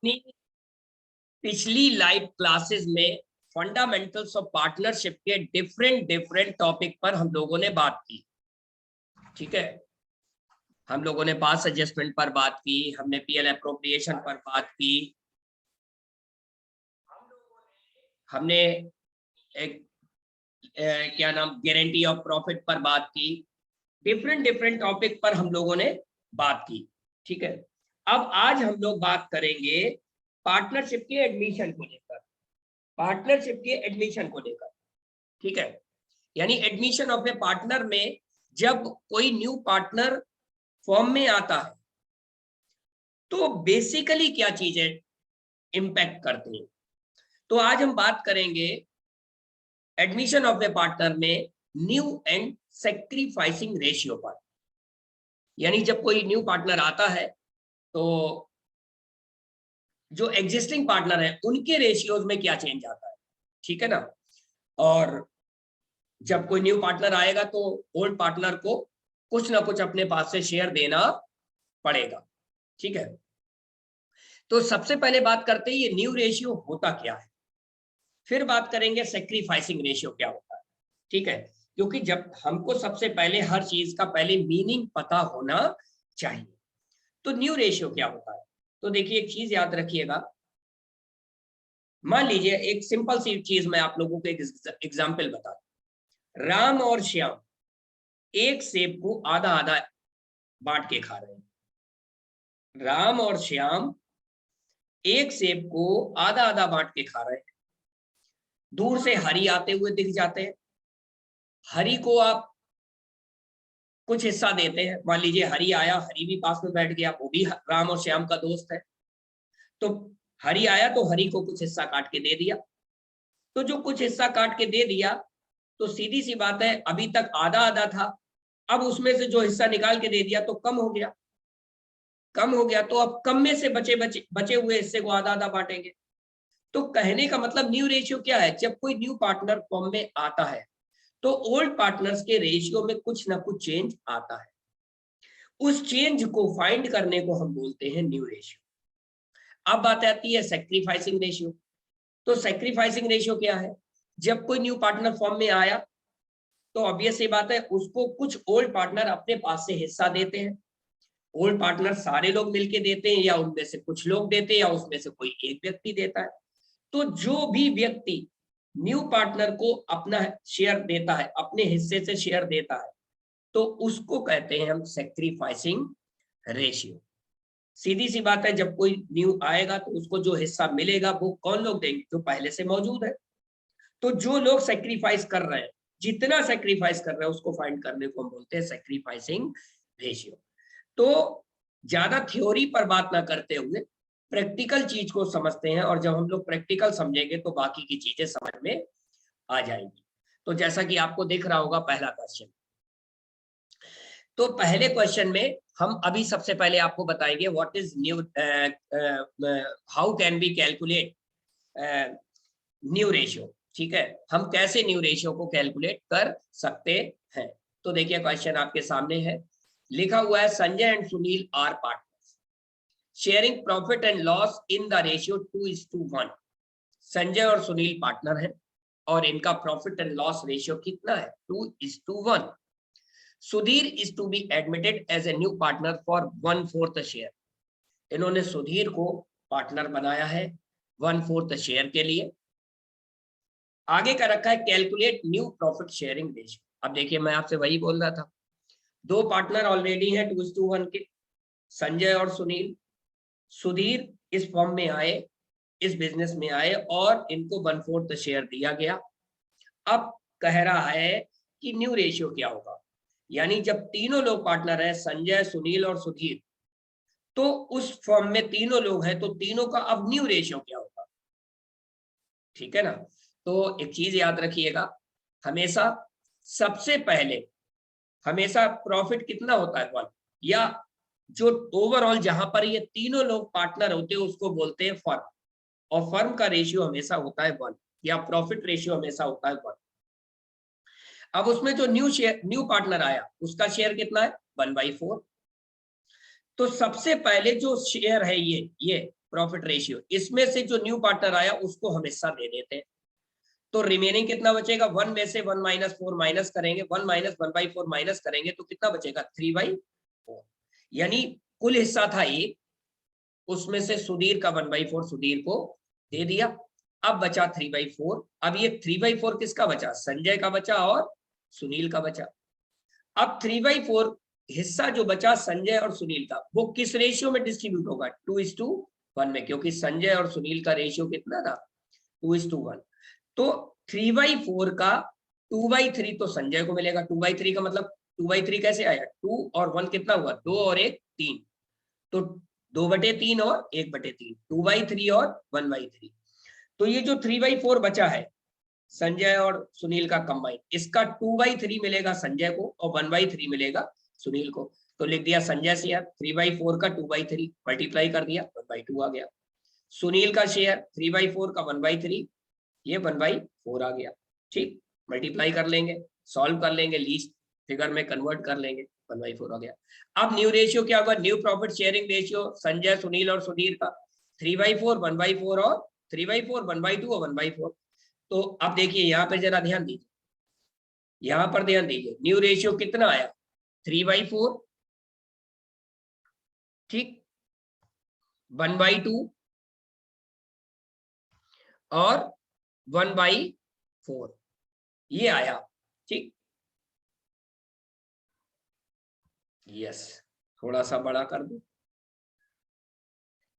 अपनी पिछली live classes में फंडामेंटल्स ऑफ पार्टनरशिप के डिफरेंट डिफरेंट टॉपिक पर हम लोगों ने बात की। ठीक है, हम लोगों ने पास एडजस्टमेंट पर बात की, हमने पीएल एप्रोप्रिएशन पर बात की, हमने एक क्या नाम गारंटी ऑफ प्रॉफिट पर बात की। डिफरेंट डिफरेंट टॉपिक पर हम लोगों ने बात की। ठीक है, अब आज हम लोग बात करेंगे पार्टनरशिप के एडमिशन को लेकर, पार्टनरशिप के एडमिशन को लेकर। ठीक है, यानी एडमिशन ऑफ ए पार्टनर में जब कोई न्यू पार्टनर फॉर्म में आता है तो बेसिकली क्या चीजें इंपैक्ट करती हैं। तो आज हम बात करेंगे एडमिशन ऑफ ए पार्टनर में न्यू एंड सैक्रिफाइसिंग रेशियो पर। यानी जब कोई न्यू पार्टनर आता है तो जो एग्जिस्टिंग पार्टनर है उनके रेशियोज में क्या चेंज आता है। ठीक है ना, और जब कोई न्यू पार्टनर आएगा तो ओल्ड पार्टनर को कुछ ना कुछ अपने पास से शेयर देना पड़ेगा। ठीक है, तो सबसे पहले बात करते हैं ये न्यू रेशियो होता क्या है, फिर बात करेंगे सैक्रिफाइसिंग रेशियो क्या होता है। ठीक है, क्योंकि जब हमको सबसे पहले हर चीज का पहले मीनिंग पता होना चाहिए। तो न्यू रेशियो क्या होता है, तो देखिए एक चीज याद रखिएगा। मान लीजिए एक सिंपल सी चीज मैं आप लोगों को एक एग्जाम्पल बता दूं। राम और श्याम एक सेब को आधा आधा बांट के खा रहे हैं। राम और श्याम एक सेब को आधा आधा बांट के खा रहे हैं। दूर से हरि आते हुए दिख जाते हैं। हरि को आप कुछ हिस्सा देते हैं। मान लीजिए हरि आया, हरि भी पास में बैठ गया, वो भी राम और श्याम का दोस्त है। तो हरि आया तो हरि को कुछ हिस्सा काट के दे दिया। तो जो कुछ हिस्सा काट के दे दिया तो सीधी सी बात है, अभी तक आधा आधा था, अब उसमें से जो हिस्सा निकाल के दे दिया तो कम हो गया। कम हो गया तो अब कम में से बचे हुए हिस्से को आधा आधा बांटेंगे। तो कहने का मतलब न्यू रेशियो क्या है, जब कोई न्यू पार्टनर फॉर्म में आता है तो ओल्ड पार्टनर्स के रेशियो में कुछ ना कुछ चेंज आता है। उस चेंज को फाइंड करने को हम बोलते हैं न्यू रेशियो। अब बात आती है सैक्रिफाइसिंग रेशियो। तो सैक्रिफाइसिंग रेशियो क्या है, जब कोई न्यू पार्टनर फॉर्म में आया तो ऑब्वियस सी बात है उसको कुछ ओल्ड पार्टनर अपने पास से हिस्सा देते हैं। ओल्ड पार्टनर सारे लोग मिलके देते हैं या उनमें से कुछ लोग देते हैं या उसमें से कोई एक व्यक्ति देता है। तो जो भी व्यक्ति न्यू पार्टनर को अपना शेयर देता है, अपने हिस्से से शेयर देता है, तो उसको कहते हैं हम सैक्रिफाइसिंग रेशियो। सीधी सी बात है, जब कोई न्यू आएगा तो उसको जो हिस्सा मिलेगा वो कौन लोग देंगे, जो पहले से मौजूद है। तो जो लोग सैक्रिफाइस कर रहे हैं, जितना सैक्रिफाइस कर रहे हैं उसको फाइंड करने को हम बोलते हैं सैक्रिफाइसिंग रेशियो। तो ज्यादा थ्योरी पर बात ना करते हुए प्रैक्टिकल चीज को समझते हैं, और जब हम लोग प्रैक्टिकल समझेंगे तो बाकी की चीजें समझ में आ जाएंगी। तो जैसा कि आपको दिख रहा होगा पहला क्वेश्चन, तो पहले क्वेश्चन में हम अभी सबसे पहले आपको बताएंगे what is new, how can we calculate new ratio. ठीक है, हम कैसे न्यू रेशियो को कैलकुलेट कर सकते हैं। तो देखिए क्वेश्चन आपके सामने है, लिखा हुआ है Sanjay and Sunil are partners sharing profit and loss in the ratio 2:1। Sanjay और सुनील पार्टनर हैं और इनका प्रॉफिट एंड लॉस रेशियो कितना है, 2:1। Sudhir is to be admitted as a new partner for 1/4 share. इन्होंने सुधीर को पार्टनर बनाया है 1/4 शेयर के लिए। आगे का रखा है calculate new profit sharing ratio. अब देखिए मैं आपसे वही बोल रहा था, दो पार्टनर ऑलरेडी हैं 2:1 के, संजय और सुनील। सुधीर इस फॉर्म में आए, इस बिजनेस में आए और इनको 1/4 शेयर दिया गया। अब कह रहा है कि न्यू रेशियो क्या होगा, यानी जब तीनों लोग पार्टनर हैं, संजय, सुनील और सुधीर, तो उस फॉर्म में तीनों लोग हैं, तो तीनों का अब न्यू रेशियो क्या होगा। ठीक है ना, तो एक चीज याद रखिएगा, हमेशा सबसे पहले हमेशा प्रॉफिट कितना होता है 1, या जो ओवरऑल जहां पर ये तीनों लोग पार्टनर होते हैं उसको बोलते हैं फर्म, और फर्म का रेशियो हमेशा होता है 1, या प्रॉफिट रेशियो हमेशा होता है 1। अब उसमें जो न्यू पार्टनर आया उसका शेयर कितना है, 1/4। तो सबसे पहले जो शेयर है ये प्रॉफिट रेशियो, इसमें से जो न्यू पार्टनर आया उसको हम हिस्सा दे देते हैं, तो रिमेनिंग कितना बचेगा, 1 में से 1 - 4 माइनस करेंगे, 1 - 1/4 माइनस करेंगे तो कितना बचेगा, 3/4। यानी कुल हिस्सा था 1, उसमें से सुधीर का 1/4 सुधीर को दे दिया, अब बचा 3/4। अब ये 3/4 किसका बचा, संजय का बचा और सुनील का बचा। अब 3/4 हिस्सा जो बचा संजय और सुनील का, वो किस रेशियो में डिस्ट्रीब्यूट होगा, 2:1 में, क्योंकि संजय और सुनील का रेशियो कितना था, 2:1। तो 3/4 का 2/3 तो संजय को मिलेगा, 2/3 का मतलब 2/3 कैसे आया, 2 और 1 कितना हुआ, 2 और 1 3, तो 2/3 और 1/3, 2/3 और 1/3। तो ये जो 3/4 बचा है संजय और सुनील का कंबाइन, इसका 2/3 मिलेगा संजय को और 1/3 मिलेगा सुनील को। तो लिख दिया संजय शेयर 3/4 का 2/3 मल्टीप्लाई कर दिया 1/2 आ गया। सुनील का शेयर 3/4 का 1/3, ये 1/4 आ गया। ठीक, मल्टीप्लाई कर लेंगे, सॉल्व कर लेंगे, लीस्ट फिगर में कन्वर्ट कर लेंगे, 1/4 आ गया। अब न्यू रेशियो क्या होगा, new profit sharing ratio Sanjay Sunil और सुधीर का 3/4 1/4 और 3/4 1/2 और 1/4। तो अब देखिए यहाँ पे जरा ध्यान दीजिए, यहाँ पर ध्यान दीजिए, न्यू रेशियो कितना आया, 3/4, ठीक, 1/2 और 1/4 ये आया। ठीक, यस, थोड़ा सा बड़ा कर दो,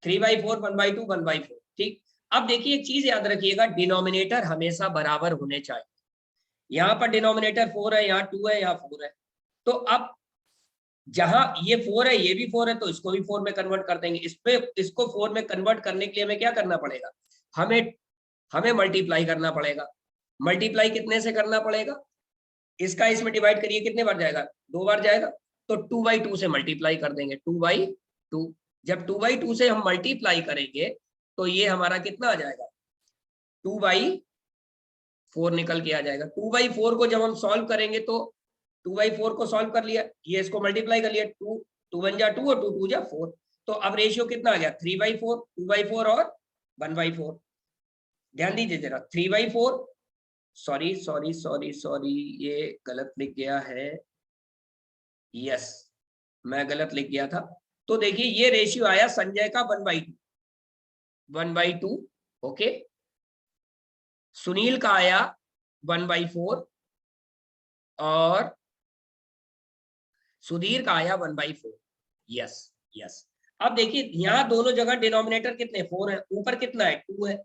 3/4 1/2 1/4। ठीक, अब देखिए एक चीज याद रखिएगा, डिनोमिनेटर हमेशा बराबर होने चाहिए। यहाँ पर डिनोमिनेटर 4 है, यहाँ 2 है, यहाँ 4 है, तो अब जहां ये 4 है ये भी 4 है, तो इसको भी 4 में कन्वर्ट कर देंगे। इसको 4 में कन्वर्ट करने के लिए हमें क्या करना पड़ेगा, हमें मल्टीप्लाई करना पड़ेगा। मल्टीप्लाई कितने से करना पड़ेगा, इसका इसमें डिवाइड करिए, कितने बार जाएगा, 2 बार जाएगा, तो 2/2 से मल्टीप्लाई कर देंगे, 2/2। जब 2/2 से हम मल्टीप्लाई करेंगे तो ये हमारा कितना आ जाएगा, 2/4 निकल के आ जाएगा। 2/4 को जब हम सॉल्व करेंगे तो 2/4 को सॉल्व कर लिया, ये इसको मल्टीप्लाई कर लिया, 2 1 जा 2 और 2 2 जा 4, तो अब रेशियो कितना आ गया, 3/4, 2/4 और 1/4। ध्यान दीजिए जरा, 3/4, सॉरी ये गलत लिख गया है, यस मैं गलत लिख गया था। तो देखिए ये रेशियो आया संजय का 1/2, ओके, सुनील का आया 1/4 और सुधीर का आया 1/4। यस यस, अब देखिए यहाँ दोनों जगह डिनोमिनेटर कितने, 4 है, ऊपर कितना है, 2 है,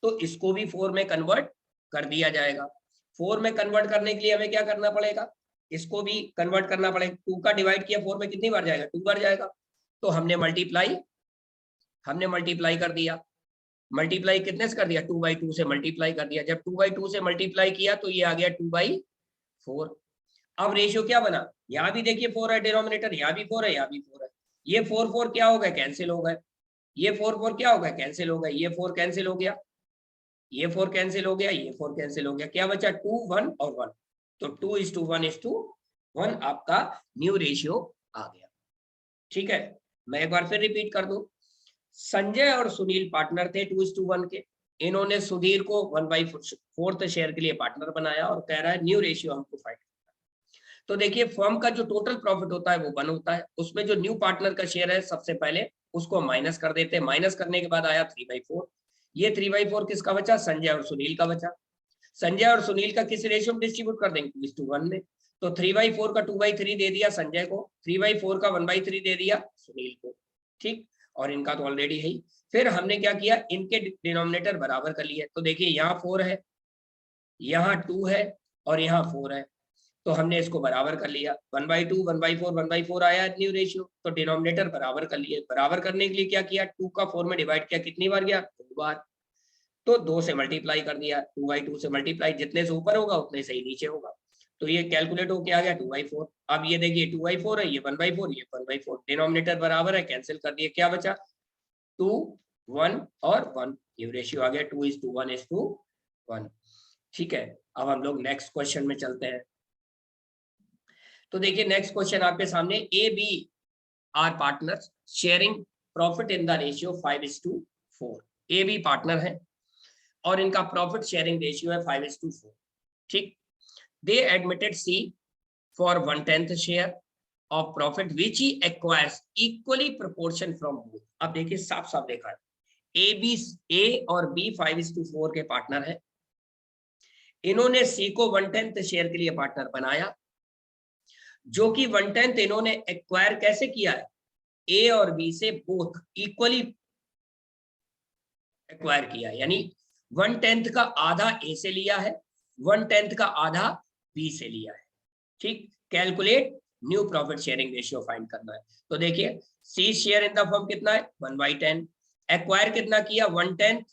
तो इसको भी 4 में कन्वर्ट कर दिया जाएगा। 4 में कन्वर्ट करने के लिए हमें क्या करना पड़ेगा, इसको भी कन्वर्ट करना पड़ेगा। 2 का डिवाइड किया 4 में कितनी बार जाएगा, 2 बार जाएगा, तो हमने मल्टीप्लाई कर दिया। मल्टीप्लाई कितने से कर दिया, 2/2 से मल्टीप्लाई कर दिया। जब 2/2 से मल्टीप्लाई किया तो ये आ गया 2/4। अब रेशियो क्या बना, यहाँ भी देखिए 4 है डिनोमिनेटर, यहाँ भी 4 है, यहाँ भी 4 है, ये 4 क्या हो गए, कैंसिल हो गए, ये 4 क्या हो गए, कैंसिल हो गए, ये 4 कैंसिल हो गया, ये 4 कैंसिल हो गया, ये 4 कैंसिल हो गया, क्या बचा, 2 1 और 1, तो 2:1 आपका न्यू रेशियो आ गया। ठीक है, मैं एक बार फिर रिपीट कर दूं, संजय और सुनील पार्टनर थे 2:1 के, इन्होंने सुधीर को 1/4 शेयर के लिए पार्टनर बनाया और कह रहा है न्यू रेशियो हमको फाइंड करना है। तो देखिए फर्म का जो टोटल प्रॉफिट होता है वो 1 होता है, उसमें जो न्यू पार्टनर का शेयर है सबसे पहले उसको माइनस कर देते हैं, माइनस करने के बाद आया 3/4, ये 3/4 किसका बचा, संजय और सुनील का बचा। संजय और सुनील का किस रेशियो में डिस्ट्रीब्यूट कर देंगे, 2:1 में, तो 3/4 का 2/3 दे दिया संजय को, 3/4 का 1/3 दे दिया सुनील को। ठीक, और इनका तो ऑलरेडी है ही। फिर हमने क्या किया, इनके डिनोमिनेटर बराबर कर लिए, तो देखिए यहाँ 4 है, यहाँ 2 है और यहाँ 4 है, तो हमने इसको बराबर कर लिया, 1/2 1/4 1/4 आया न्यू रेशियो, तो डिनोमिनेटर बराबर कर लिए। बराबर करने के लिए क्या किया, 2 का 4 में डिवाइड किया, कितनी बार गया, 2 बार, तो 2 से मल्टीप्लाई कर दिया, 2/2 से मल्टीप्लाई, जितने से ऊपर होगा उतने से ही नीचे होगा, तो ये कैलकुलेट होके आ गया 2/4। अब ये देखिए 2/4 है, ये 1/4, ये 1/4, डिनोमिनेटर बराबर है, कैंसिल कर दिए, क्या बचा, 2 1 और 1, ये रेशियो आ गया 2:1 ठीक है, अब हम लोग नेक्स्ट क्वेश्चन में चलते हैं। तो देखिए नेक्स्ट क्वेश्चन आपके सामने, A B are partners sharing profit in the ratio 5:2, 4, A B partner है और इनका प्रॉफिट शेयरिंग रेशियो है 5:4। ठीक, they admitted C for 1/10 share of profit which he acquires equally proportion from both. अब देखिए साफ साफ देखा है, ए और बी 5:4 के पार्टनर है, इन्होंने सी को 1/10 शेयर के लिए पार्टनर बनाया, जो कि 1/10 इन्होंने एक्वायर कैसे किया है, ए और बी से बोथ इक्वली एक्वायर किया, यानी 1/10 का आधा ए से लिया है, 1/10 का आधा बी से लिया है। ठीक, calculate new profit sharing ratio find करना है। तो देखिए C share in the firm कितना है 1/10, एक्वायर कितना किया 1/10,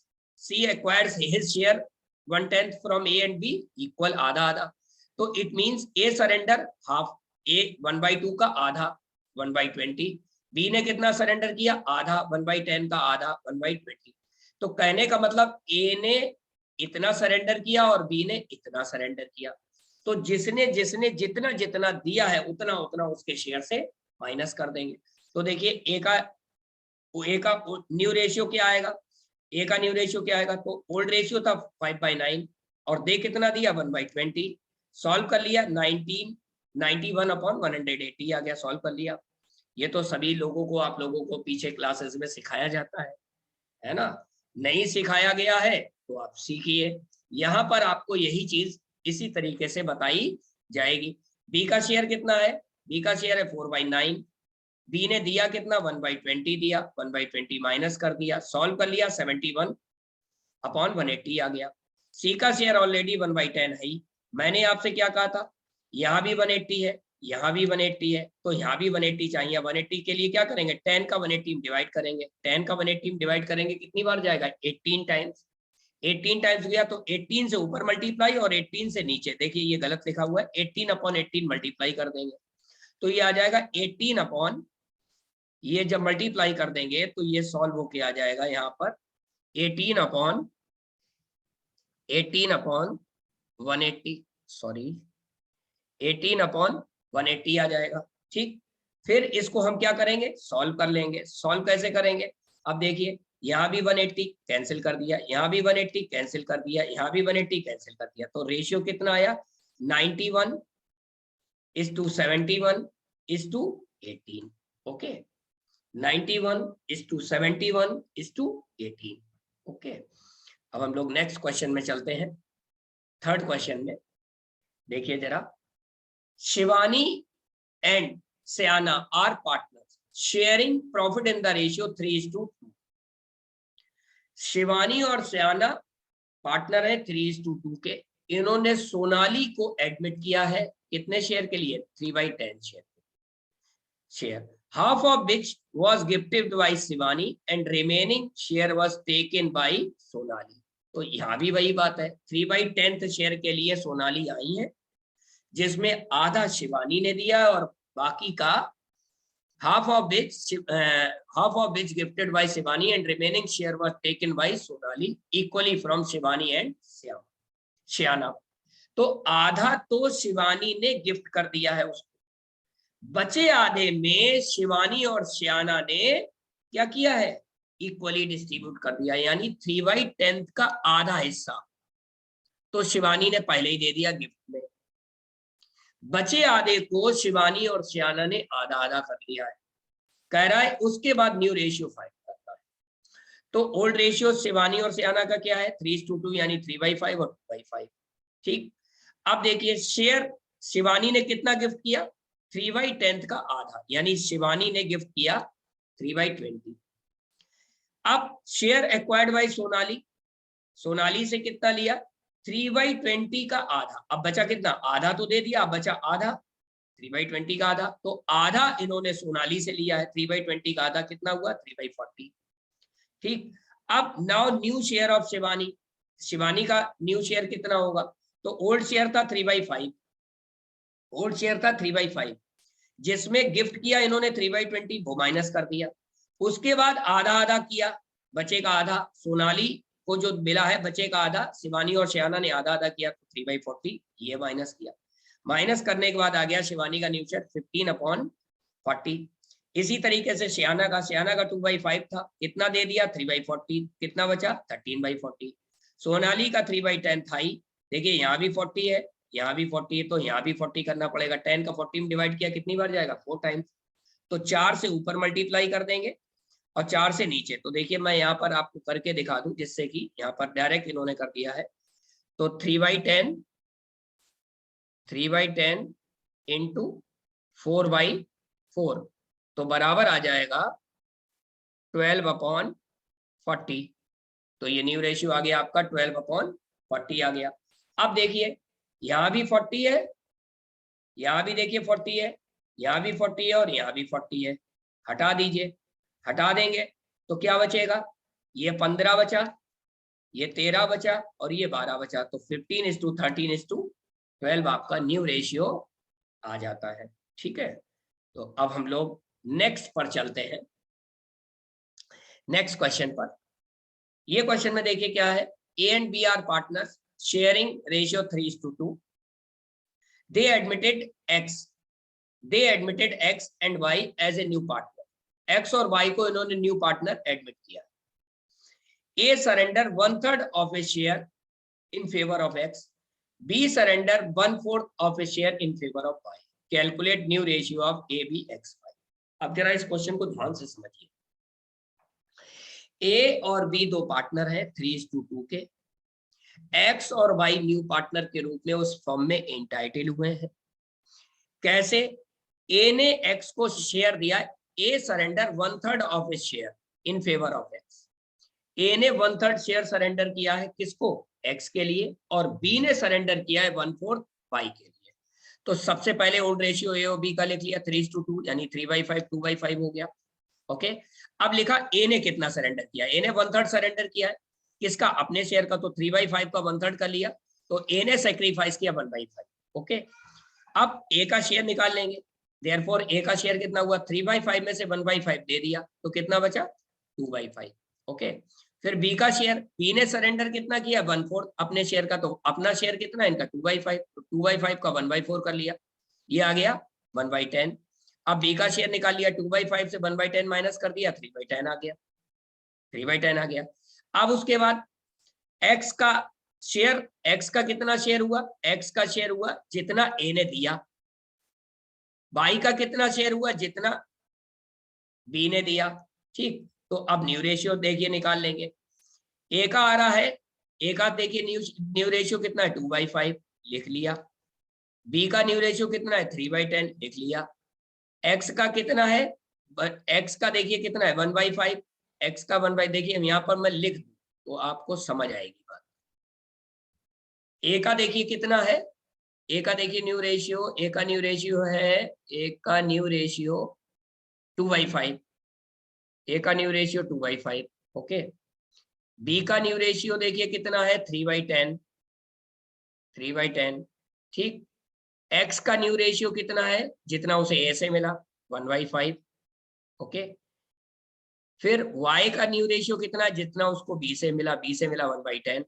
C acquires his share 1/10 from A and B equal आधा आधा। तो it means A surrender half, A 1/2 का आधा 1/20, बी ने कितना सरेंडर किया आधा 1/10 का आधा 1/20। तो कहने का मतलब ए ने इतना सरेंडर किया और बी ने इतना सरेंडर किया, तो जिसने जिसने जितना जितना दिया है उतना उतना उसके शेयर से माइनस कर देंगे। तो देखिए ए का न्यू रेशियो क्या आएगा, ए का न्यू रेशियो क्या आएगा, तो ओल्ड रेशियो था 5/9 और दे कितना दिया 1/20, सॉल्व कर लिया 91/180 आ गया, सॉल्व कर लिया। ये तो सभी लोगों को, आप लोगों को पीछे क्लासेस में सिखाया जाता है ना, नहीं सिखाया गया है तो आप सीखिए, यहाँ पर आपको यही चीज इसी तरीके से बताई जाएगी। बी का शेयर कितना है, बी का शेयर है 4/9, बी ने दिया कितना 1/20 दिया, 1/20 माइनस कर दिया, सॉल्व कर लिया 71/180 आ गया। सी का शेयर ऑलरेडी 1/10 है ही, मैंने आपसे क्या कहा था, यहाँ भी 180 है, यहाँ भी 180 है, तो यहाँ भी 180 चाहिए। 180 के लिए क्या करेंगे, 10 का 180 डिवाइड करेंगे, 10 का 180 डिवाइड करेंगे कितनी बार जाएगा 18 टाइम्स, 18 टाइम्स गया तो 18 से ऊपर मल्टीप्लाई और 18 से नीचे, देखिए ये गलत लिखा हुआ है, 18/18 मल्टीप्लाई कर देंगे तो ये आ जाएगा 18 ये जब मल्टीप्लाई कर देंगे तो ये सॉल्व होके आ जाएगा यहाँ पर 18/180, सॉरी 18/180 आ जाएगा। ठीक, फिर इसको हम क्या करेंगे, सॉल्व कर लेंगे। सॉल्व कैसे करेंगे, अब देखिए यहाँ भी 180 कैंसिल कर दिया, यहाँ भी 180 कैंसिल कर दिया, यहाँ भी 180 कैंसिल कर दिया, तो रेशियो कितना आया 91:71:18। ओके, 91:71:18। ओके, अब हम लोग नेक्स्ट क्वेश्चन में चलते हैं। थर्ड क्वेश्चन में देखिए जरा, Shivani and Sayana are partners sharing profit in the ratio 3:2। Shivani और सयाना पार्टनर है 3:2 के, इन्होंने सोनाली को एडमिट किया है कितने शेयर के लिए 3/10 share, half of which was gifted by Shivani and remaining share was taken by Sonali। तो यहाँ भी वही बात है, 3/10 शेयर के लिए सोनाली आई है, जिसमें आधा शिवानी ने दिया और बाकी का half of which gifted by Shivani and remaining share was taken by Sonali equally from Shivani and श्याना। तो आधा तो शिवानी ने गिफ्ट कर दिया है उसको, बचे आधे में शिवानी और श्याना ने क्या किया है, इक्वली डिस्ट्रीब्यूट कर दिया, यानी 3/10 का आधा हिस्सा तो शिवानी ने पहले ही दे दिया गिफ्ट में, बचे आधे को शिवानी और श्याना ने आधा आधा कर लिया है। कह रहा है उसके बाद न्यू रेशियो फाइंड करता है, तो ओल्ड रेशियो शिवानी और श्याना का क्या है 3:2 यानी 3/5 और 2/5। ठीक, अब देखिए शेयर शिवानी ने कितना गिफ्ट किया 3/10 का आधा, यानी शिवानी ने गिफ्ट किया 3/20। अब share acquired by Sonali, Sonali से कितना लिया 3/20 का आधा, अब बचा कितना आधा तो दे दिया, अब बचा आधा 3/20 का आधा, तो आधा इन्होंने सोनाली से लिया है, 3/20 का आधा कितना हुआ 3/40। ठीक, अब now new share of Shivani, Shivani का न्यू शेयर कितना होगा, तो ओल्ड शेयर था 3/5, ओल्ड शेयर था 3/5, जिसमें गिफ्ट किया इन्होंने 3/20 वो माइनस कर दिया, उसके बाद आधा आधा किया, बचेगा आधा सोनाली को जो मिला है, बचेगा आधा शिवानी और श्याना ने आधा आधा किया तो 3/40 ये माइनस किया, माइनस करने के बाद आ गया शिवानी का न्यू शेयर 15/40, इसी तरीके से सियाना का 2/5 था, कितना दे दिया 3/40, कितना बचा 13/40। सोनाली का 3/10 था ही, देखिए यहाँ भी 40 है, यहाँ भी 40 है, तो यहाँ भी 40 करना पड़ेगा। 10 का 40 में डिवाइड किया कितनी बार जाएगा 4 टाइम्स, तो 4 से ऊपर मल्टीप्लाई कर देंगे और 4 से नीचे। तो देखिए मैं यहाँ पर आपको करके दिखा दूं, जिससे कि यहाँ पर डायरेक्ट इन्होंने कर दिया है। तो 3/10 इंटू 4/4, तो बराबर आ जाएगा 12/40। तो ये न्यू रेशियो आ गया आपका 12/40 आ गया। अब देखिए यहाँ भी 40 है, यहाँ भी देखिए 40 है, यहाँ भी 40 है और यहाँ भी 40 है। हटा दीजिए, हटा देंगे तो क्या बचेगा, ये 15 बचा, ये 13 बचा और ये 12 बचा। तो 15:13:12 आपका न्यू रेशियो आ जाता है। ठीक है, तो अब हम लोग नेक्स्ट पर चलते हैं, नेक्स्ट क्वेश्चन पर। ये क्वेश्चन में देखिए क्या है, A and B are partners sharing ratio 3:2। they admitted x and y as a new partner। x और y को इन्होंने न्यू पार्टनर एडमिट किया। a surrender 1/3 of a share in favor of x, b surrender 1/4 of a share in favor of y। calculate new ratio of a b x y। अब जरा इस question को ध्यान से समझिए। a और b दो पार्टनर है 3:2 के, x और y न्यू पार्टनर के रूप में उस फर्म में एंटाइटल हुए हैं। कैसे, ए ने एक्स को शेयर दिया, A surrender 1/3 of A share in favour of X. A ने 1/3 शेयर सरेंडर किया है किसको, एक्स के लिए, और बी ने सरेंडर किया है 1/4 वाई के लिए। तो सबसे पहले ओल्ड रेशियो ए और बी का लिख लिया 3:2, यानी 3/5 2/5 हो गया। ओके, अब लिखा ए ने कितना सरेंडर किया, ए ने 1/3 सरेंडर किया है किसका, अपने शेयर का, तो 3/5 का 1/3 कर लिया, तो ए ने सेक्रीफाइस किया 1/5। ओके, अब ए का शेयर निकाल लेंगे, देयरफॉर ए का शेयर कितना हुआ 3/5 में से 1/5 दे दिया, तो कितना बचा 2/5। ओके, फिर बी का शेयर, बी ने सरेंडर कितना किया 1/4 अपने शेयर का, तो अपना शेयर कितना इनका 2/5, तो 2/5 का 1/4 कर लिया, ये आ गया 1/10। अब बी का शेयर निकाल लिया, 2/5 से 1/10 माइनस कर दिया, 3/10 आ गया, 3/10 आ गया। अब उसके बाद एक्स का शेयर, एक्स का कितना शेयर हुआ, एक्स का शेयर हुआ जितना ए ने दिया, वाई का कितना शेयर हुआ जितना बी ने दिया। ठीक, तो अब न्यू रेशियो देखिए निकाल लेंगे। ए का आ रहा है, ए का देखिए न्यू रेशियो कितना है 2/5 लिख लिया, बी का न्यू रेशियो कितना है 3/10 लिख लिया, एक्स का कितना है, एक्स का देखिए कितना है 1/5, एक्स का 1/5 देखिए यहाँ पर मैं लिख दूं तो आपको समझ आएगी बात। ए का देखिए कितना है, ए का देखिए न्यू रेशियो, ए का न्यू रेशियो है, ए का न्यू रेशियो 2/5, ए का न्यू रेशियो 2/5। ओके, बी का न्यू रेशियो देखिए कितना है 3/10, 3/10। ठीक, एक्स का न्यू रेशियो कितना है जितना उसे ए से मिला 1/5। ओके, फिर y का न्यू रेशियो कितना है जितना उसको b से मिला, b से मिला 1/10,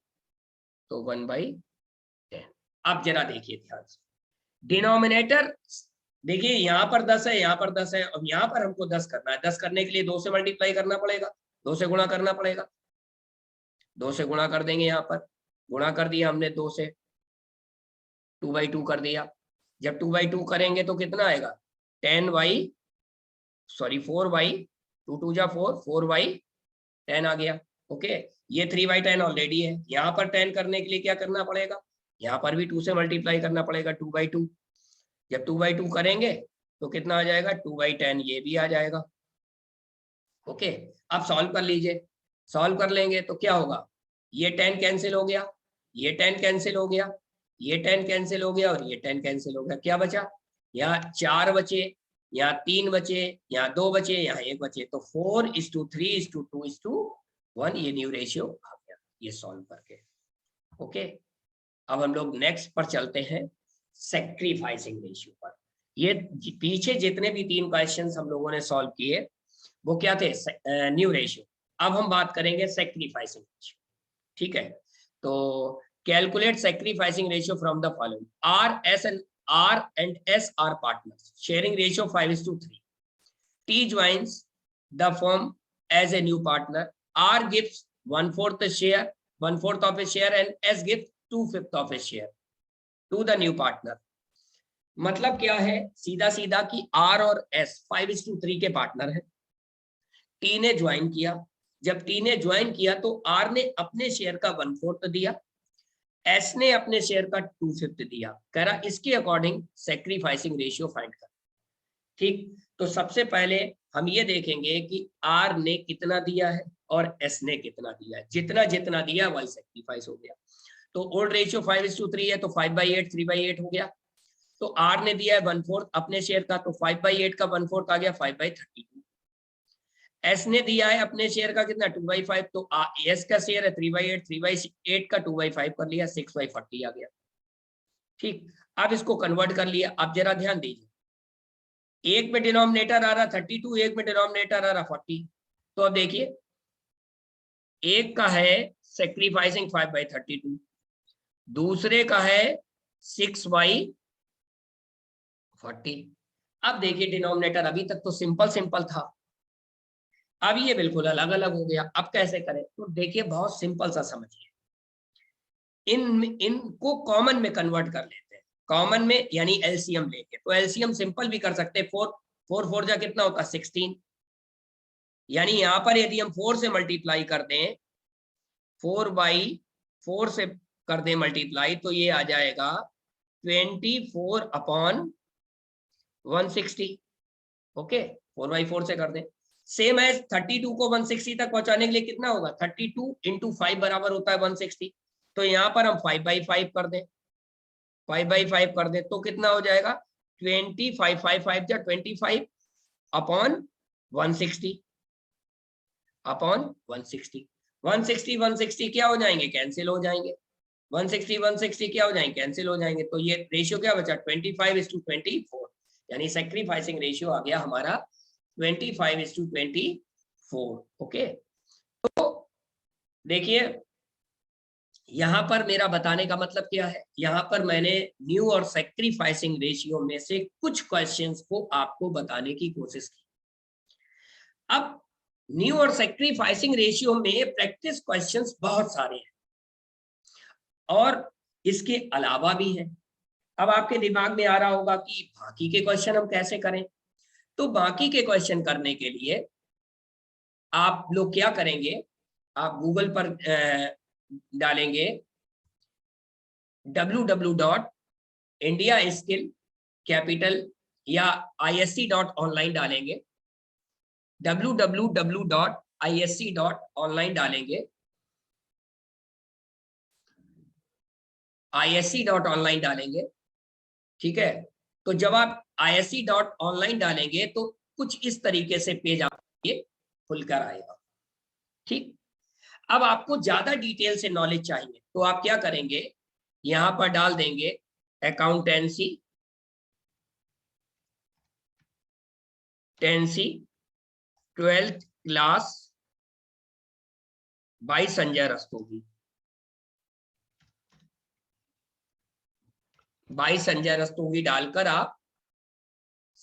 तो 1/10। अब जरा देखिए ध्यान से, डिनोमिनेटर देखिए यहाँ पर 10 है, यहाँ पर 10 है, अब यहाँ पर हमको 10 करना है, 10 करने के लिए 2 से मल्टीप्लाई करना पड़ेगा, 2 से गुणा करना पड़ेगा, 2 से गुणा कर देंगे, यहाँ पर गुणा कर दिया हमने 2 से, 2/2 कर दिया। जब 2/2 करेंगे तो कितना आएगा 4y 2 2 जा 4, 4/10 आ गया। ओके, ये 3/10 ऑलरेडी है, यहाँ पर 10 करने के लिए क्या करना पड़ेगा, यहाँ पर भी 2 से मल्टीप्लाई करना पड़ेगा 2/2। जब 2/2 करेंगे तो कितना आ जाएगा 2/10, ये भी आ जाएगा। ओके, अब सॉल्व कर लीजिए, सॉल्व कर लेंगे तो क्या होगा, ये 10 कैंसिल हो गया, ये 10 कैंसिल हो गया, ये 10 कैंसिल हो गया और ये 10 कैंसिल हो गया, क्या बचा, यहाँ 4 बचे, यहाँ 3 बचे, यहाँ 2 बचे, यहाँ 1 बचे, तो 4:3:2:1 ये न्यू रेशियो आ गया, ये सॉल्व करके। ओके, अब हम लोग नेक्स्ट पर चलते हैं, सैक्रिफाइसिंग रेशियो पर। ये पीछे जितने भी 3 क्वेश्चंस हम लोगों ने सॉल्व किए वो क्या थे, न्यू रेशियो। अब हम बात करेंगे सैक्रिफाइसिंग रेशियो। ठीक है, तो calculate sacrificing ratio from the following, R and S are partners sharing ratio 5:3। T joins the firm as a new partner. R gives 1/4 share, 1/4 of a share, and S gives 2/5 of a share to the new partner. मतलब क्या है, सीधा सीधा कि R और S 5:3 के partner है। T ने ज्वाइन किया, जब T ने ज्वाइन किया तो R ने अपने शेयर का 1/4 दिया, S ने अपने शेयर का 2/5 दिया। कह रहा इसके अकॉर्डिंग सैक्रिफाइसिंग रेशियो फाइंड कर। ठीक, तो सबसे पहले हम ये देखेंगे कि R ने कितना दिया है और S ने कितना दिया है। जितना जितना दिया वही सैक्रिफाइस हो गया। तो ओल्ड रेशियो 5:3 है, तो 5/8 3/8 हो गया। तो R ने दिया है 1/4 अपने शेयर का, तो 5/8 का 1/4 आ गया 5/32। S ने दिया है अपने शेयर का कितना 2/5, तो S का शेयर है 3/8, 3/8 का 2/5 कर लिया 6/40 आ गया। ठीक, अब इसको कन्वर्ट कर लिया। अब जरा ध्यान दीजिए, एक में डिनोमिनेटर आ रहा 32, एक में डिनोमिनेटर आ रहा 40। तो अब देखिए, एक का है सेक्रीफाइसिंग 5/32, दूसरे का है 6/40। अब देखिए डिनोमिनेटर अभी तक तो सिंपल सिंपल था, अब ये बिल्कुल अलग अलग हो गया। अब कैसे करें, तो देखिए बहुत सिंपल सा समझिए, इनको कॉमन में कन्वर्ट कर लेते हैं। कॉमन में यानी एलसीएम लेके, तो एलसीएम सिंपल भी कर सकते हैं। 4 जा कितना होता है 16, यानी यहां पर यदि हम 4 से मल्टीप्लाई कर दें, 4/4 से कर दें मल्टीप्लाई, तो ये आ जाएगा 24/160। ओके, 4/4 से कर दें। सेम है 32 को 160 तक पहुंचाने के लिए कितना होगा, 32 × 5 बराबर होता है 160। तो यहाँ पर हम 5/5 कर दें, 5/5 कर दें तो कितना हो जाएगा 25 5 5 जा 25 अपॉन 160 अपॉन 160। 160 160 क्या हो जाएंगे, कैंसिल हो जाएंगे। 160 160 क्या हो जाएंगे, कैंसिल हो जाएंगे। तो ये रेशियो क्या बचा 25:24, यानी सैक्रिफाइसिंग रेशियो आ गया हमारा 25:24। ओके, तो देखिए यहां पर मेरा बताने का मतलब क्या है, यहां पर मैंने न्यू और सैक्रिफाइसिंग रेशियो में से कुछ क्वेश्चंस को आपको बताने की कोशिश की। अब न्यू और सैक्रिफाइसिंग रेशियो में प्रैक्टिस क्वेश्चंस बहुत सारे हैं और इसके अलावा भी हैं। अब आपके दिमाग में आ रहा होगा कि बाकी के क्वेश्चन हम कैसे करें। तो बाकी के क्वेश्चन करने के लिए आप लोग क्या करेंगे, आप गूगल पर डालेंगे www.indiaskillcapital या isc.online डालेंगे, www.isc.online डालेंगे, isc.online डालेंगे। ठीक है, तो जब आप isc.online डालेंगे तो कुछ इस तरीके से पेज आपको खुलकर आएगा। ठीक, अब आपको ज्यादा डिटेल से नॉलेज चाहिए तो आप क्या करेंगे, यहां पर डाल देंगे accountancy 12th class by Sanjay Rastogi. By Sanjay Rastogi डालकर आप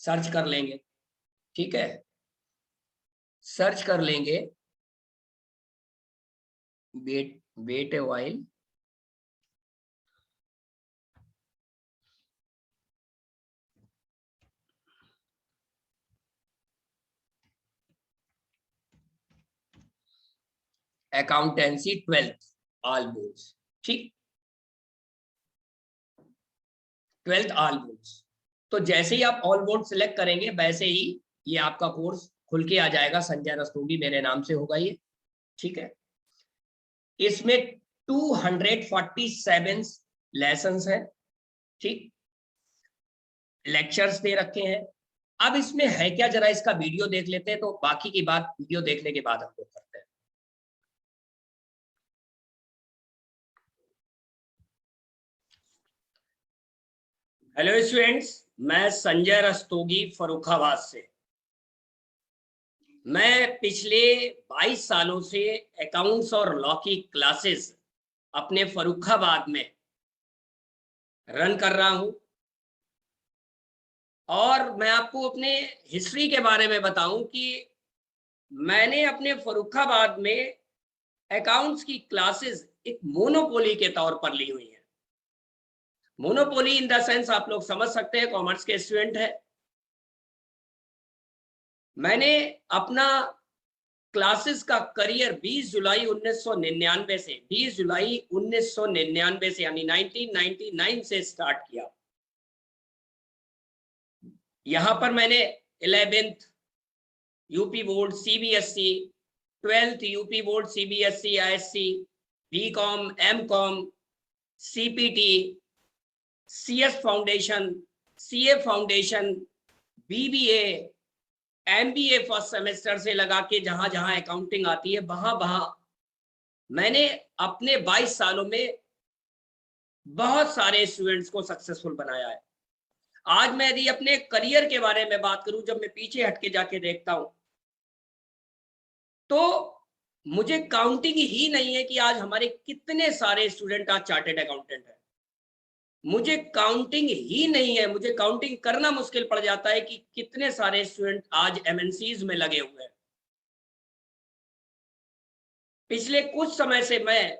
सर्च कर लेंगे। ठीक है, सर्च कर लेंगे wait a while, accountancy 12th all boards. ठीक, 12th ऑल बोर्ड्स। तो जैसे ही आप ऑल बोर्ड सिलेक्ट करेंगे वैसे ही ये आपका कोर्स खुल के आ जाएगा। संजय रस्तोगी मेरे नाम से होगा ये। ठीक है, इसमें 247 लेसन्स हैं। ठीक, लेक्चर्स दे रखे हैं। अब इसमें है क्या, जरा इसका वीडियो देख लेते हैं, तो बाकी की बात वीडियो देखने के बाद हम लोग करते हैं। हेलो स्टूडेंट्स, मैं संजय रस्तोगी फर्रुखाबाद से। मैं पिछले 22 सालों से अकाउंट्स और लॉ की क्लासेस अपने फर्रुखाबाद में रन कर रहा हूं। और मैं आपको अपने हिस्ट्री के बारे में बताऊं कि मैंने अपने फर्रुखाबाद में अकाउंट्स की क्लासेस एक मोनोपोली के तौर पर ली हुई है। मोनोपोली इन द सेंस आप लोग समझ सकते हैं, कॉमर्स के स्टूडेंट है। मैंने अपना क्लासेस का करियर 20 जुलाई 1999 से 20 जुलाई 1999 से यानी 1999 से स्टार्ट किया। यहां पर मैंने 11th UP board CBSE, 12th UP board CBSE ISC, BCom, MCom, CPT, CS foundation, CA foundation, BBA, MBA first semester से लगा के जहां जहां अकाउंटिंग आती है वहां मैंने अपने 22 सालों में बहुत सारे स्टूडेंट्स को सक्सेसफुल बनाया है। आज मैं यदि अपने करियर के बारे में बात करूं, जब मैं पीछे हटके जाके देखता हूं तो मुझे काउंटिंग ही नहीं है कि आज हमारे कितने सारे स्टूडेंट आज चार्टेड अकाउंटेंट हैं। मुझे काउंटिंग ही नहीं है, मुझे काउंटिंग करना मुश्किल पड़ जाता है कि कितने सारे स्टूडेंट आज एमएनसीज में लगे हुए हैं। पिछले कुछ समय से मैं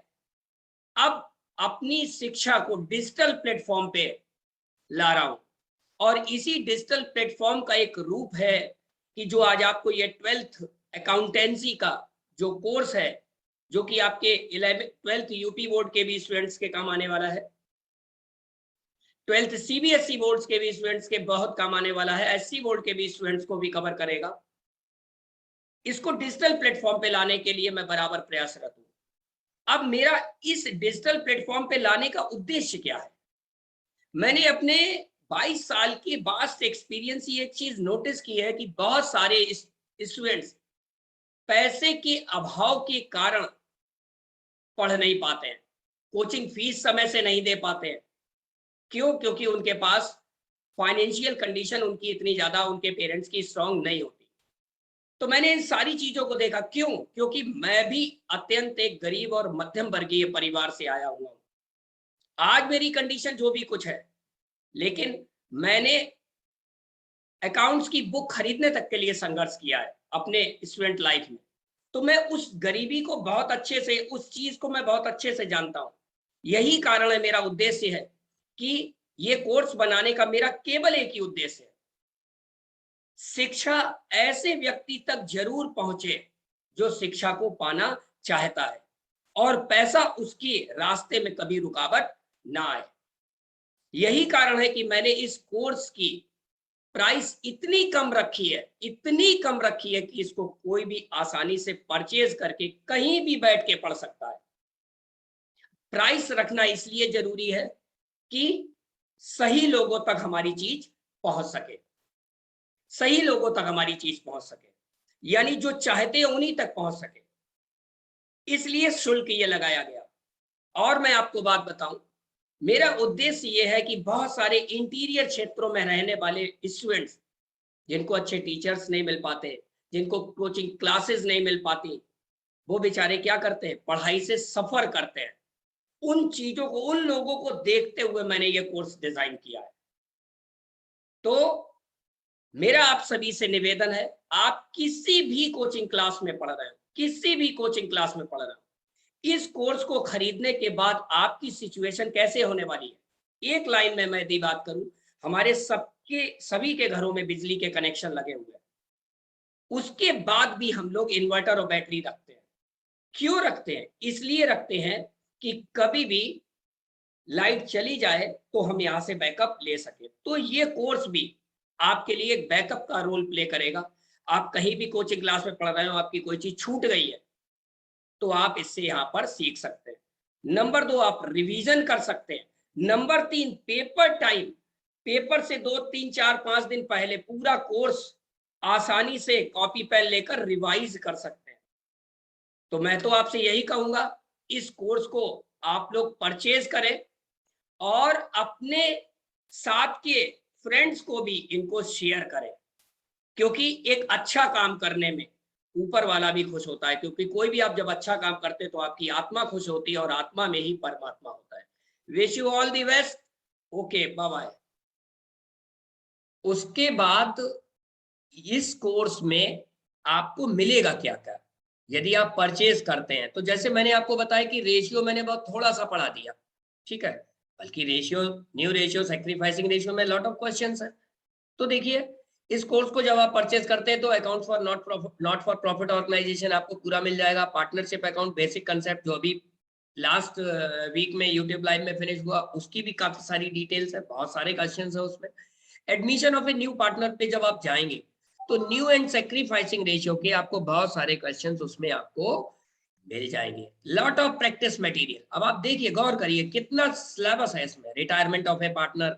अब अपनी शिक्षा को डिजिटल प्लेटफॉर्म पे ला रहा हूं और इसी डिजिटल प्लेटफॉर्म का एक रूप है कि जो आज आपको ये 12th अकाउंटेंसी का जो कोर्स है, जो कि आपके 12th यूपी बोर्ड के भी स्टूडेंट्स के काम आने वाला है, 12th सीबीएसई बोर्ड्स के भी स्टूडेंट्स के बहुत काम आने वाला है, एससी बोर्ड के भी स्टूडेंट्स को भी कवर करेगा। इसको डिजिटल प्लेटफॉर्म पे लाने के लिए मैं बराबर प्रयासरत हूं। अब मेरा इस डिजिटल प्लेटफॉर्म पे लाने का उद्देश्य क्या है? मैंने अपने 22 साल की वास्ट एक्सपीरियंस ये एक चीज नोटिस की है कि बहुत सारे स्टूडेंट्स पैसे के अभाव के कारण पढ़ नहीं पाते हैं, कोचिंग फीस समय से नहीं दे पाते हैं। क्यों? क्योंकि उनके पास फाइनेंशियल कंडीशन उनकी इतनी ज्यादा उनके पेरेंट्स की स्ट्रांग नहीं होती। तो मैंने इन सारी चीजों को देखा। क्यों? क्योंकि मैं भी अत्यंत एक गरीब और मध्यम वर्गीय परिवार से आया हुआ हूं। आज मेरी कंडीशन जो भी कुछ है, लेकिन मैंने अकाउंट्स की बुक खरीदने तक के लिए संघर्ष किया है अपने स्टूडेंट लाइफ में। तो मैं उस गरीबी को बहुत अच्छे से, उस चीज को मैं बहुत अच्छे से जानता हूं। यही कारण है, मेरा उद्देश्य है कि ये कोर्स बनाने का मेरा केवल एक ही उद्देश्य है, शिक्षा ऐसे व्यक्ति तक जरूर पहुंचे जो शिक्षा को पाना चाहता है और पैसा उसके रास्ते में कभी रुकावट ना आए। यही कारण है कि मैंने इस कोर्स की प्राइस इतनी कम रखी है, इतनी कम रखी है कि इसको कोई भी आसानी से परचेज करके कहीं भी बैठ के पढ़ सकता है। प्राइस रखना इसलिए जरूरी है कि सही लोगों तक हमारी चीज पहुंच सके, सही लोगों तक हमारी चीज पहुंच सके, यानी जो चाहते हैं उन्हीं तक पहुंच सके। इसलिए शुल्क ये लगाया गया। और मैं आपको बात बताऊं, मेरा उद्देश्य ये है कि बहुत सारे इंटीरियर क्षेत्रों में रहने वाले स्टूडेंट्स जिनको अच्छे टीचर्स नहीं मिल पाते, जिनको कोचिंग क्लासेस नहीं मिल पाती, वो बेचारे क्या करते हैं, पढ़ाई से सफर करते हैं। उन चीजों को, उन लोगों को देखते हुए मैंने ये कोर्स डिजाइन किया है। तो मेरा आप सभी से निवेदन है, आप किसी भी कोचिंग क्लास में पढ़ रहे हो, किसी भी कोचिंग क्लास में पढ़ रहे हो, इस कोर्स को खरीदने के बाद आपकी सिचुएशन कैसे होने वाली है। एक लाइन में मैं यदि बात करूं, हमारे सबके सभी के घरों में बिजली के कनेक्शन लगे हुए हैं, उसके बाद भी हम लोग इन्वर्टर और बैटरी रखते हैं। क्यों रखते हैं? इसलिए रखते हैं कि कभी भी लाइट चली जाए तो हम यहां से बैकअप ले सके। तो ये कोर्स भी आपके लिए एक बैकअप का रोल प्ले करेगा। आप कहीं भी कोचिंग क्लास में पढ़ रहे हो, आपकी कोई चीज छूट गई है तो आप इससे यहाँ पर सीख सकते हैं। नंबर 2, आप रिवीजन कर सकते हैं। नंबर 3, पेपर टाइम, पेपर से 2, 3, 4, 5 दिन पहले पूरा कोर्स आसानी से कॉपी पेन लेकर रिवाइज कर सकते हैं। तो मैं तो आपसे यही कहूंगा, इस कोर्स को आप लोग परचेज करें और अपने साथ के फ्रेंड्स को भी इनको शेयर करें, क्योंकि एक अच्छा काम करने में ऊपर वाला भी खुश होता है। क्योंकि कोई भी आप जब अच्छा काम करते हैं तो आपकी आत्मा खुश होती है और आत्मा में ही परमात्मा होता है। Wish you all the best. Okay, bye bye. उसके बाद इस कोर्स में आपको मिलेगा क्या क्या यदि आप परचेज करते हैं। तो जैसे मैंने आपको बताया कि रेशियो मैंने बहुत थोड़ा सा पढ़ा दिया, ठीक है, बल्कि ratio, new ratio, sacrificing ratio में लॉट ऑफ क्वेश्चंस है। तो देखिए, इस कोर्स को जब आप परचेज करते हैं तो account for not for profit organisation आपको पूरा मिल जाएगा। पार्टनरशिप अकाउंट बेसिक कंसेप्ट जो अभी लास्ट वीक में यूट्यूब लाइव में फिनिश हुआ, उसकी भी काफी सारी डिटेल्स है, बहुत सारे क्वेश्चन है उसमें। Admission of A new partner पे जब आप जाएंगे तो न्यू एंड सेक्रीफाइसिंग रेशियो के आपको बहुत सारे क्वेश्चंस उसमें आपको मिल जाएंगे। Lot of practice material. अब आप देखिए, गौर करिए कितना सिलेबस है इसमें। Retirement of A partner,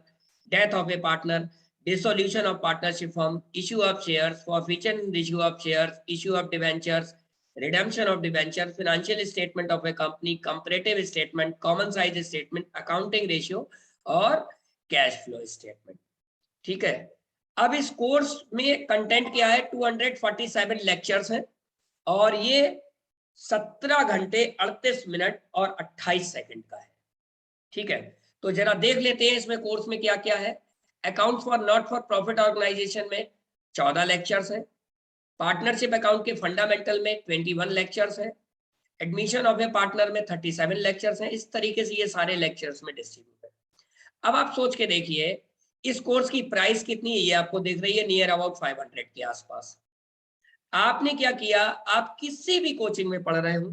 death of A partner, dissolution of partnership firm, issue of shares, forfeiture and issue of shares, issue of debentures, redemption of debentures, financial statement of a company, comparative statement, common size statement, accounting ratio और cash flow statement. ठीक है, अब इस course में content क्या है, 247 lectures हैं और ये 17 घंटे 38 मिनट और 28 सेकंड का है। ठीक है, तो जरा देख लेते हैं इसमें कोर्स में क्या क्या है। Account for not for profit organisation में 14 लेक्चर्स हैं। पार्टनरशिप अकाउंट के फंडामेंटल में 21 लेक्चर्स हैं। एडमिशन ऑफ ए पार्टनर में 37 लेक्चर्स हैं। इस तरीके से ये सारे लेक्चर्स में डिस्ट्रीब्यूट है। अब आप सोच के देखिए इस कोर्स की प्राइस कितनी है, ये आपको दिख रही है, नियर अबाउट 500 के आसपास। आपने क्या किया, आप किसी भी कोचिंग में पढ़ रहे हो,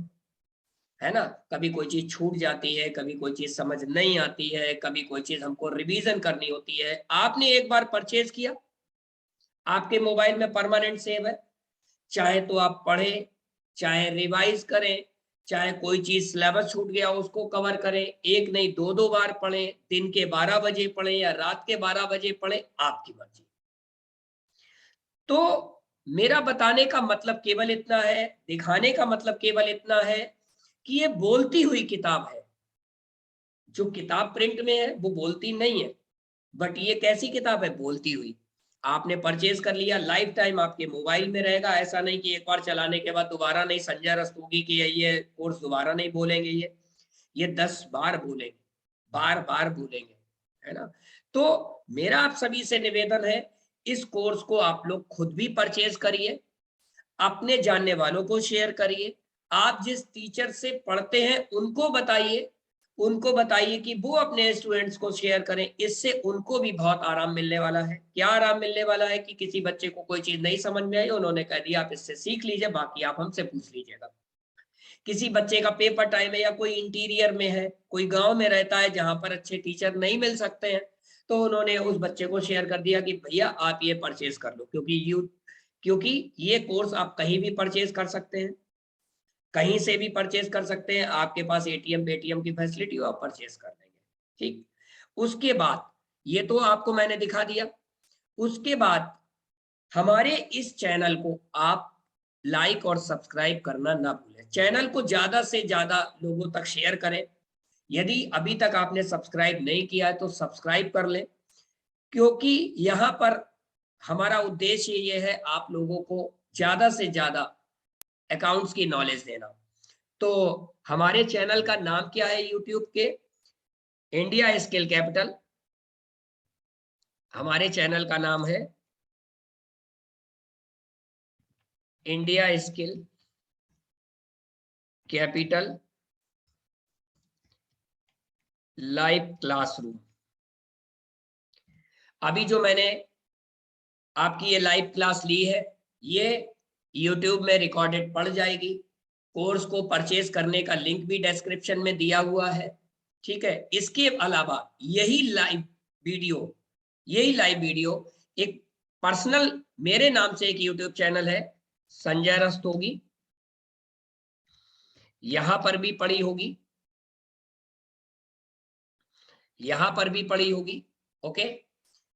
है ना, कभी कोई चीज छूट जाती है, कभी कोई चीज समझ नहीं आती है, कभी कोई चीज हमको रिवीजन करनी होती है। आपने एक बार परचेज किया, आपके मोबाइल में परमानेंट सेव है, चाहे तो आप पढ़ें, चाहे रिवाइज करें, चाहे कोई चीज सिलेबस छूट गया उसको कवर करें, एक नहीं दो दो बार पढ़ें, दिन के 12 बजे पढ़ें या रात के 12 बजे पढ़ें, आपकी मर्जी। तो मेरा बताने का मतलब केवल इतना है, दिखाने का मतलब केवल इतना है कि ये बोलती हुई किताब है। जो किताब प्रिंट में है वो बोलती नहीं है, बट ये कैसी किताब है, बोलती हुई। आपने परचेज कर लिया, लाइफ टाइम आपके मोबाइल में रहेगा। ऐसा नहीं कि एक बार चलाने के बाद दोबारा नहीं, संजय रस्तोगी कि ये कोर्स दोबारा नहीं बोलेंगे, ये 10 बार बोलेंगे, बार बार बोलेंगे, है ना। तो मेरा आप सभी से निवेदन है, इस कोर्स को आप लोग खुद भी परचेज करिए, अपने जानने वालों को शेयर करिए, आप जिस टीचर से पढ़ते हैं उनको बताइए कि वो अपने स्टूडेंट्स को शेयर करें। इससे उनको भी बहुत आराम मिलने वाला है। क्या आराम मिलने वाला है कि किसी बच्चे को कोई चीज नहीं समझ में आई, उन्होंने कह दिया आप इससे सीख लीजिए, बाकी आप हमसे पूछ लीजिएगा। किसी बच्चे का पेपर टाइम है या कोई इंटीरियर में है, कोई गांव में रहता है जहां पर अच्छे टीचर नहीं मिल सकते हैं, तो उन्होंने उस बच्चे को शेयर कर दिया कि भैया आप ये परचेज कर लो, क्योंकि ये कोर्स आप कहीं भी परचेज कर सकते हैं, कहीं से भी परचेज कर सकते हैं। आपके पास एटीएम पेटीएम की फैसिलिटी हो, आप परचेज कर लेंगे। ठीक, उसके बाद ये तो आपको मैंने दिखा दिया। उसके बाद हमारे इस चैनल को आप लाइक और सब्सक्राइब करना ना भूलें। चैनल को ज्यादा से ज्यादा लोगों तक शेयर करें। यदि अभी तक आपने सब्सक्राइब नहीं किया है तो सब्सक्राइब कर लें, क्योंकि यहाँ पर हमारा उद्देश्य ये है आप लोगों को ज्यादा से ज्यादा अकाउंट्स की नॉलेज देना। तो हमारे चैनल का नाम क्या है यूट्यूब के, इंडिया स्किल कैपिटल। हमारे चैनल का नाम है India skill capital live classroom. अभी जो मैंने आपकी ये लाइव क्लास ली है, ये YouTube में रिकॉर्डेड पड़ जाएगी। कोर्स को परचेज करने का लिंक भी डिस्क्रिप्शन में दिया हुआ है। ठीक है, इसके अलावा यही लाइव वीडियो एक पर्सनल मेरे नाम से एक YouTube चैनल है संजय रस्तोगी, यहां पर भी पड़ी होगी, यहां पर भी पड़ी होगी। ओके,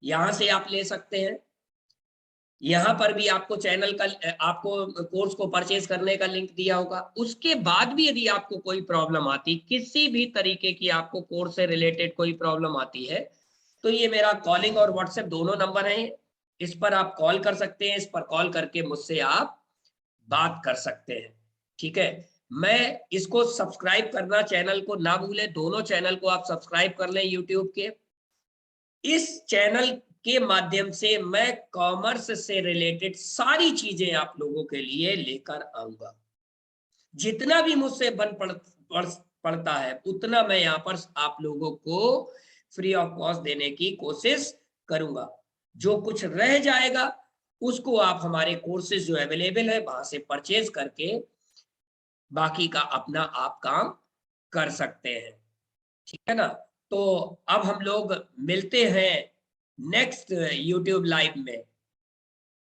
यहां से आप ले सकते हैं। यहाँ पर भी आपको चैनल का, आपको कोर्स को परचेज करने का लिंक दिया होगा। उसके बाद भी यदि आपको कोई प्रॉब्लम आती, किसी भी तरीके की आपको कोर्स से रिलेटेड कोई प्रॉब्लम आती है, तो ये मेरा कॉलिंग और व्हाट्सएप दोनों नंबर हैं, इस पर आप कॉल कर सकते हैं। इस पर कॉल करके मुझसे आप बात कर सकते हैं। ठीक है, मैं इसको सब्सक्राइब करना, चैनल को ना भूलें, दोनों चैनल को आप सब्सक्राइब कर लें यूट्यूब के। इस चैनल के माध्यम से मैं कॉमर्स से रिलेटेड सारी चीजें आप लोगों के लिए लेकर आऊंगा। जितना भी मुझसे पड़ता है उतना मैं यहाँ पर आप लोगों को फ्री ऑफ कॉस्ट देने की कोशिश करूंगा। जो कुछ रह जाएगा उसको आप हमारे कोर्सेज जो अवेलेबल है वहां से परचेज करके बाकी का अपना आप काम कर सकते हैं, ठीक है ना। तो अब हम लोग मिलते हैं नेक्स्ट यूट्यूब लाइव में।